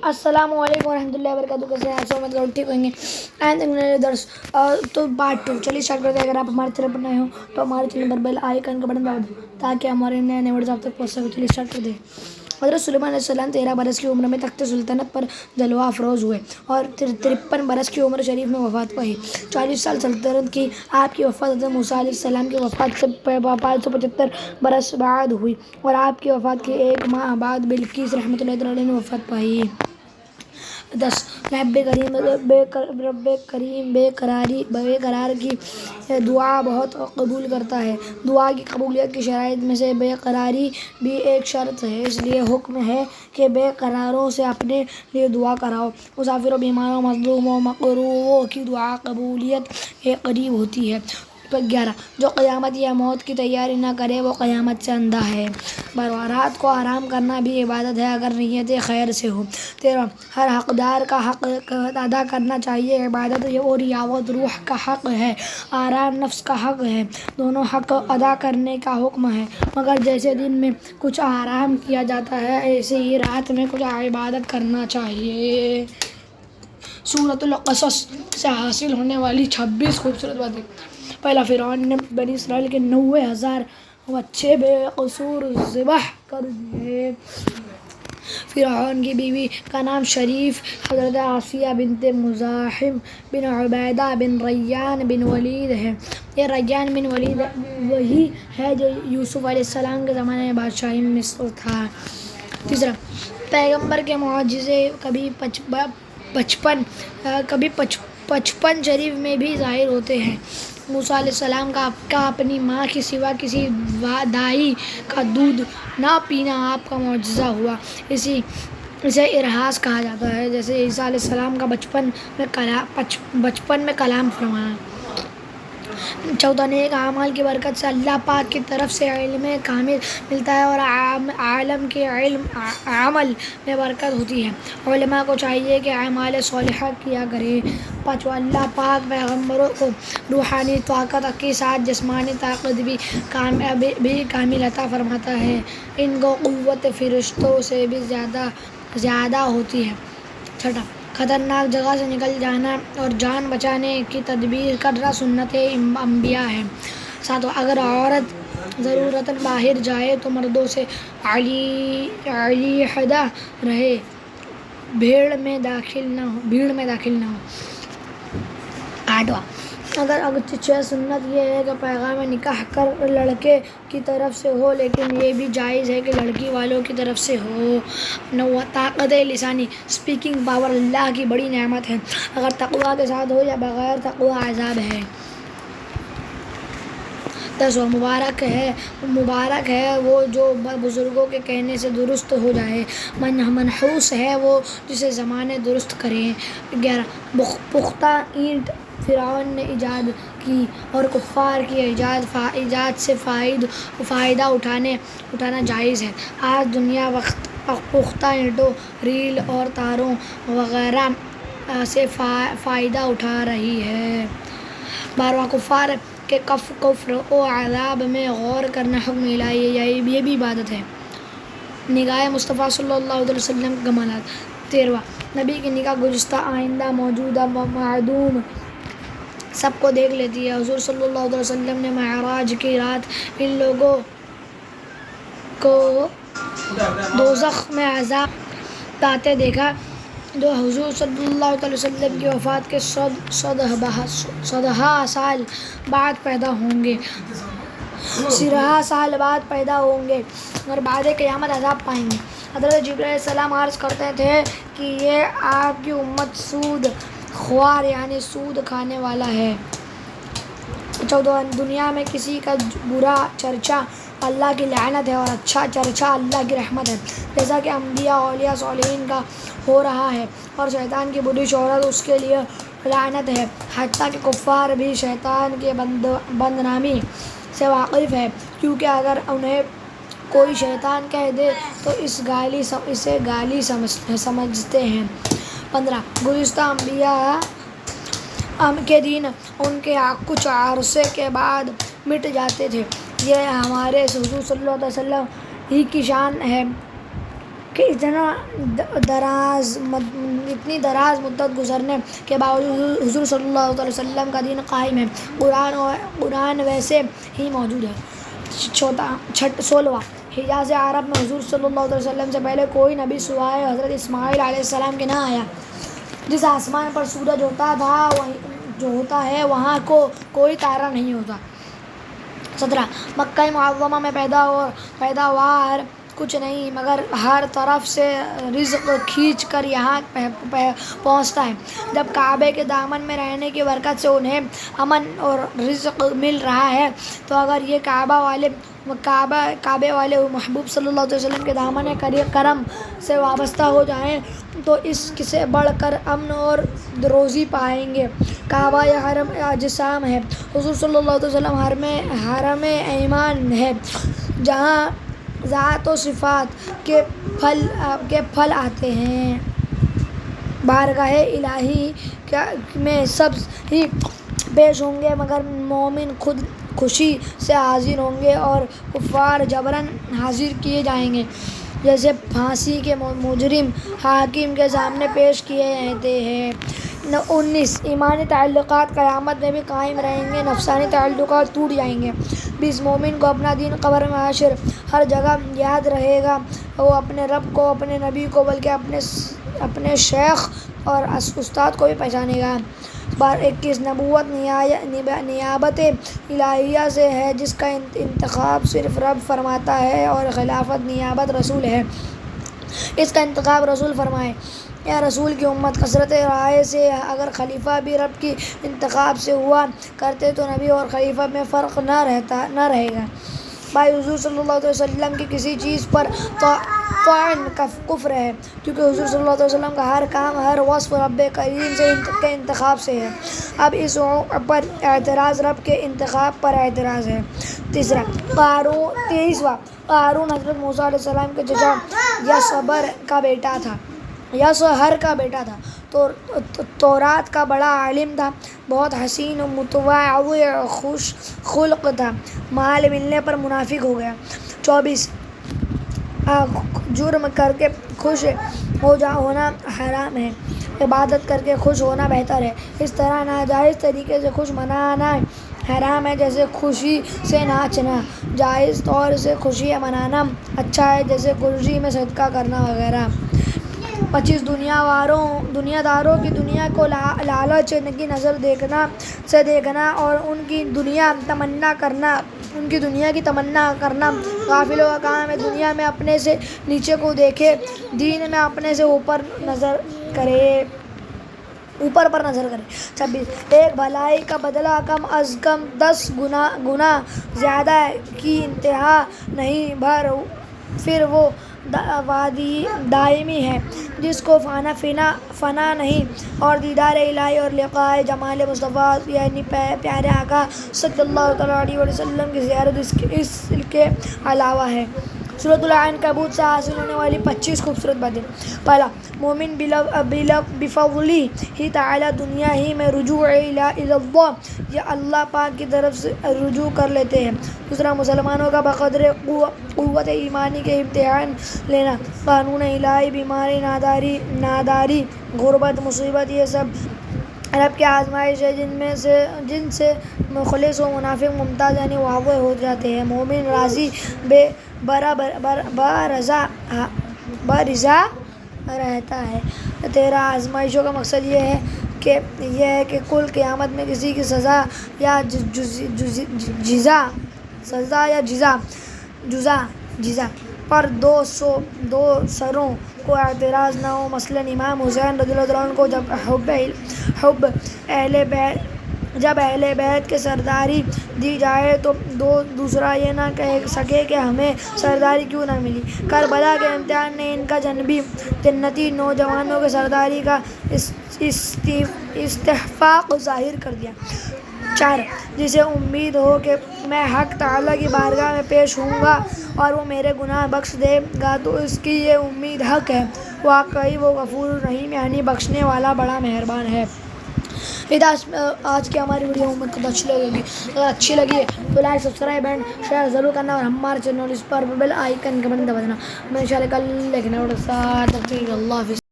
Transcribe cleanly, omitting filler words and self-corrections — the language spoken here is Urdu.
السلام علیکم ورحمۃ اللہ وبرکاتہ. کیسے ہیں آپ سب؟ مطلب ٹھیک ہوئیں گے. اینڈ میرے درس تو پارٹ 2 چلیے اسٹارٹ کرتے ہیں. اگر آپ ہمارے چینل پر نئے ہوں تو ہمارے چینل پر بیل آئیکن کا بٹن دبا دیں تاکہ ہمارے نئے نئے ویڈیوز آپ تک پہنچ سکے. چلیے اسٹارٹ کرتے ہیں. حضرت سلیمان علیہ السلام 13 برس کی عمر میں تخت سلطنت پر جلوہ افروز ہوئے اور 53 برس کی عمر شریف میں وفات پائی. 40 سال سلطنت کی. آپ کی وفات حضرت موسیٰ علیہ السلام کی وفات سے 575 برس بعد ہوئی اور آپ کی وفات کے ایک ماہ بعد بلقیس رحمۃ اللہ علیہ نے وفات پائی. 10 رب کریم بے قرار کی دعا بہت قبول کرتا ہے. دعا کی قبولیت کی شرائط میں سے بے قراری بھی ایک شرط ہے. اس لیے حکم ہے کہ بے قراروں سے اپنے لیے دعا کراؤ. مسافروں، بیماروں، مظلوموں، مقروضوں کی دعا قبولیت کے قریب ہوتی ہے. 11 جو قیامت یا موت کی تیاری نہ کرے وہ قیامت سے اندھا ہے. 12 رات کو آرام کرنا بھی عبادت ہے اگر نیت خیر سے ہو. 13 ہر حقدار کا حق ادا کرنا چاہیے. عبادت اور رعایت روح کا حق ہے، آرام نفس کا حق ہے. دونوں حق ادا کرنے کا حکم ہے. مگر جیسے دن میں کچھ آرام کیا جاتا ہے ایسے ہی رات میں کچھ عبادت کرنا چاہیے. سورۃ القصص سے حاصل ہونے والی 26 خوبصورت باتیں. پہلا، فرعون نے بنی اسرائیل کے 90,000 بچے بے قصور ذبح کر دیے. فرعون کی بیوی کا نام شریف حضرت آسیہ بنت مزاحم بن عبیدہ بن ریان بن ولید ہے. یہ ریان بن ولید وہی ہے جو یوسف علیہ السلام کے زمانے میں بادشاہ مصر تھا. تیسرا، پیغمبر کے معجزے کبھی 55 شریف میں بھی ظاہر ہوتے ہیں. موسیٰ علیہ السلام کا اپنی ماں کے سوا کسی دائی کا دودھ نہ پینا آپ کا معجزہ ہوا. اسے ارحاس کہا جاتا ہے. جیسے عیسیٰ علیہ السلام کا بچپن میں کلام فرمانا. چوتھا، نیک اعمال کی برکت سے اللہ پاک کی طرف سے علم کامل ملتا ہے اور عالم کے عمل میں برکت ہوتی ہے. علماء کو چاہیے کہ اعمال صالحہ کیا کریں. پانچواں، اللہ پاک پیغمبروں کو روحانی طاقت کے ساتھ جسمانی طاقت بھی کامل عطا فرماتا ہے. ان کو قوت فرشتوں سے بھی زیادہ ہوتی ہے. چھٹا، خطرناک جگہ سے نکل جانا اور جان بچانے کی تدبیر کرنا سنت انبیاء ہے. ساتواں، اگر عورت ضرورتاً باہر جائے تو مردوں سے علیحدہ رہے، بھیڑ میں داخل نہ ہو. آٹھواں، اگرچہ سنت یہ ہے کہ پیغام نکاح لڑکے کی طرف سے ہو لیکن یہ بھی جائز ہے کہ لڑکی والوں کی طرف سے ہو. نوواں، طاقت لسانی اسپیکنگ پاور اللہ کی بڑی نعمت ہے. اگر تقویٰ کے ساتھ ہو یا بغیر تقویٰ عذاب ہے. 10واں، مبارک ہے وہ جو بزرگوں کے کہنے سے درست ہو جائے. منحوس ہے وہ جسے زمانے درست کریں. 11، پختہ اینٹ فرعون نے ایجاد کی اور کفار کی ایجاد سے فائدہ اٹھانا جائز ہے. آج دنیا پختہ اینٹوں، ریل اور تاروں وغیرہ سے فائدہ اٹھا رہی ہے. 12واں، کفار کے کفر و عذاب میں غور کرنا حکم الہی ہے، یہ بھی عبادت ہے. نگاہ مصطفیٰ صلی اللہ علیہ وسلم کے کمالات. 13واں، نبی کی نگاہ گزشتہ، آئندہ، موجودہ، معدوم سب کو دیکھ لیتی ہے. حضور صلی اللہ علیہ وسلم نے معراج کی رات ان لوگوں کو دوزخ میں عذاب پاتے دیکھا جو حضور صلی اللہ علیہ وسلم کی وفات کے 100 سال بعد پیدا ہوں گے. 100 سال بعد پیدا ہوں گے اور بعد قیامت عذاب پائیں گے. حضرت جبرائیل علیہ السلام عرض کرتے تھے کہ یہ آپ کی امت سود خوار یعنی سود کھانے والا ہے. 14واں، دنیا میں کسی کا برا چرچا اللہ کی لعنت ہے اور اچھا چرچا اللہ کی رحمت ہے. جیسا کہ انبیاء، اولیاء، صالحین کا ہو رہا ہے اور شیطان کی بری شہرت اس کے لیے لعنت ہے. حتیٰ کہ کفار بھی شیطان کی بدنامی سے واقف ہے کیونکہ اگر انہیں کوئی شیطان کہہ دے تو اسے گالی سمجھتے ہیں. 15، گزشتہ انبیاء کے دین ان کے کچھ عرصے کے بعد مٹ جاتے تھے. یہ ہمارے حضور صلی اللہ علیہ وسلم ہی کی شان ہے کہ اتنی دراز مدت گزرنے کے باوجود حضور صلی اللہ علیہ وسلم کا دین قائم ہے، قرآن ویسے ہی موجود ہے۔ 16واں، حجاز عرب میں حضور صلی اللہ علیہ وسلم سے پہلے کوئی نبی سوائے حضرت اسماعیل علیہ السلام کے نہ آیا۔ جس آسمان پر سورج ہوتا ہے وہاں کوئی تارہ نہیں ہوتا۔ 17، مکہ معظمہ میں پیداوار کچھ نہیں مگر ہر طرف سے رزق کھینچ کر یہاں پہنچتا ہے۔ جب کعبے کے دامن میں رہنے کی برکت سے انہیں امن اور رزق مل رہا ہے، تو اگر یہ کعبے والے محبوب صلی اللہ علیہ وسلم کے دامن کرم سے وابستہ ہو جائیں تو اس سے بڑھ کر امن اور روزی پائیں گے۔ کعبہ یہ حرم اجسام ہے، حضور صلی اللہ علیہ وسلم حرم ایمان ہے، جہاں ذات و صفات کے پھل آتے ہیں۔ بارگاہ الہی میں سب ہی پیش ہوں گے مگر مومن خود خوشی سے حاضر ہوں گے اور کفار جبراً حاضر کیے جائیں گے، جیسے پھانسی کے مجرم حاکم کے سامنے پیش کیے جاتے ہیں۔ 19، ایمانی تعلقات قیامت میں بھی قائم رہیں گے، نفسانی تعلقات ٹوٹ جائیں گے۔ 20، مومن کو اپنا دین قبر میں حشر ہر جگہ یاد رہے گا، وہ اپنے رب کو، اپنے نبی کو، بلکہ اپنے شیخ اور استاد کو بھی پہچانے گا۔ 21، نبوت نیابت الہیہ سے ہے جس کا انتخاب صرف رب فرماتا ہے، اور خلافت نیابت رسول ہے، اس کا انتخاب رسول فرمائے۔ یا رسول کی امت کثرت رائے سے اگر خلیفہ بھی رب کی انتخاب سے ہوا کرتے تو نبی اور خلیفہ میں فرق نہ رہے گا۔ بھائی، حضور صلی اللہ علیہ وسلم کی کسی چیز پر طعن کفر ہے، کیونکہ حضور صلی اللہ علیہ وسلم کا ہر کام، ہر وصف رب کریم کے انتخاب سے ہے۔ اب اس پر اعتراض رب کے انتخاب پر اعتراض ہے۔ 23واں، قارون حضرت موسیٰ علیہ السلام کے چچا یسہر کا بیٹا تھا، تورات کا بڑا عالم تھا، بہت حسین و متواضع خوش خلق تھا، مال ملنے پر منافق ہو گیا۔ 24، جرم کر کے خوش ہونا حرام ہے، عبادت کر کے خوش ہونا بہتر ہے۔ اس طرح ناجائز طریقے سے خوش منانا حرام ہے، جیسے خوشی سے ناچنا۔ جائز طور سے خوشیاں منانا اچھا ہے، جیسے خوشی میں صدقہ کرنا وغیرہ۔ 25، دنیا داروں کی دنیا کو لالچ کی نظر سے دیکھنا اور ان کی دنیا کی تمنا کرنا غافلوں کا کام ہے۔ دنیا میں اپنے سے نیچے کو دیکھے، دین میں اپنے سے اوپر پر نظر کرے۔ 26، ایک بھلائی کا بدلہ کم از کم 10 گنا زیادہ کی انتہا نہیں، پھر وہ وادی دائمی ہے جس کو فنا نہیں، اور دیدار الہی اور لقاء جمال مصطفیٰ یعنی پیارے آقا صلی اللہ علیہ وسلم کی زیارت اس کے علاوہ ہے۔ سورۃ العنکبوت سے حاصل ہونے والی 25 خوبصورت باتیں۔ پہلا، مومن بفضلہ تعالی دنیا ہی میں رجوع اللہ، یہ اللہ پاک کی طرف سے رجوع کر لیتے ہیں۔ دوسرا، مسلمانوں کا بقدر قوت ایمانی کے امتحان لینا، قانون الہی، بیماری، ناداری، غربت، مصیبت، یہ سب رب کی آزمائش ہے جن سے مخلص و منافق ممتاز یعنی واضح ہو جاتے ہیں۔ مومن راضی برضا رہتا ہے۔ تیرا آزمائشوں کا مقصد یہ ہے کہ کل قیامت میں کسی کی سزا یا جزا پر دو سروں کو اعتراض نہ ہو۔ مثلاً امام حسین رضی اللہ عنہ کو جب اہل بیت کے سرداری دی جائے تو دوسرا یہ نہ کہہ سکے کہ ہمیں سرداری کیوں نہ ملی۔ کربلا کے امتحان نے ان کا جنتی نوجوانوں کی سرداری کا استحقاق ظاہر کر دیا۔ 4، جسے امید ہو کہ میں حق تعالیٰ کی بارگاہ میں پیش ہوں گا اور وہ میرے گناہ بخش دے گا تو اس کی یہ امید حق ہے، واقعی وہ غفور الرحیم یعنی بخشنے والا بڑا مہربان ہے۔ آج کی ہماری ویڈیو امید کو اچھی لگے گی. اگر اچھی لگی تو لائک سبسکرائب اینڈ شیئر ضرور کرنا, اور ہمارے چینل اس پر بیل آئیکن کا بٹن دبا دینا. میں انشاءاللہ کل لیکن اور ساتھ اللہ حافظ.